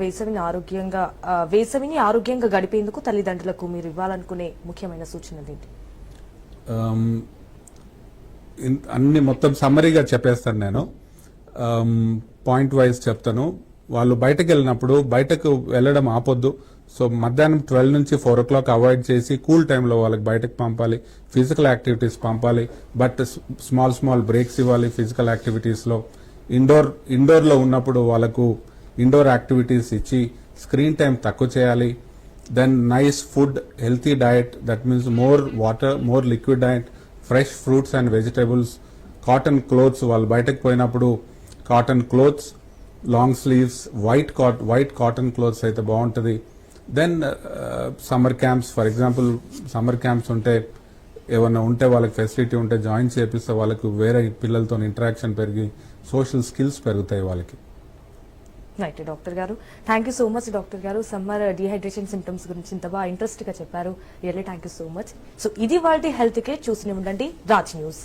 వేసవిని ఆరోగ్యంగా గడిపేందుకు తల్లిదండ్రులకు మీరు ఇవ్వాలనుకునే ముఖ్యమైన సూచనలు ఏంటి? అన్ని మొత్తం సమ్మరీగా చెప్పేస్తాను నేను. పాయింట్ వైజ్ చెప్తాను. వాళ్ళు బయటకు వెళ్ళినప్పుడు బయటకు వెళ్ళడం ఆపొద్దు. సో మధ్యాహ్నం 12 నుంచి 4 o'clock అవాయిడ్ చేసి కూల్ టైంలో వాళ్ళకి బయటకు పంపాలి. ఫిజికల్ యాక్టివిటీస్ పంపాలి. బట్ స్మాల్ బ్రేక్స్ ఇవ్వాలి ఫిజికల్ యాక్టివిటీస్లో. ఇండోర్లో ఉన్నప్పుడు వాళ్ళకు ఇండోర్ యాక్టివిటీస్ ఇచ్చి స్క్రీన్ టైం తక్కువ చేయాలి. Then nice food, healthy diet, that means more water, more liquid diet, fresh fruits and vegetables, cotton clothes, వాళ్ళు బయటకు పోయినప్పుడు cotton clothes, long sleeves, white cotton clothes అయితే బాగుంటుంది. Then summer camps, for example summer camps ఉంటే ఏమన్నా ఉంటే వాళ్ళకి facility ఉంటే జాయిన్ చేపిస్తే వాళ్ళకు వేరే పిల్లలతో ఇంటరాక్షన్ పెరిగి సోషల్ స్కిల్స్ పెరుగుతాయి వాళ్ళకి. రైట్ డాక్టర్ గారు, thank you so much doctor గారు. సమ్మర్ డిహైడ్రేషన్ సింటమ్స్ గురించి ఇంత బాగా ఇంట్రెస్ట్ గా చెప్పారు. Really thank you so much. So ఇది వాళ్ళ హెల్త్ కేర్. చూస్తూనే ఉండండి రాజ్ న్యూస్.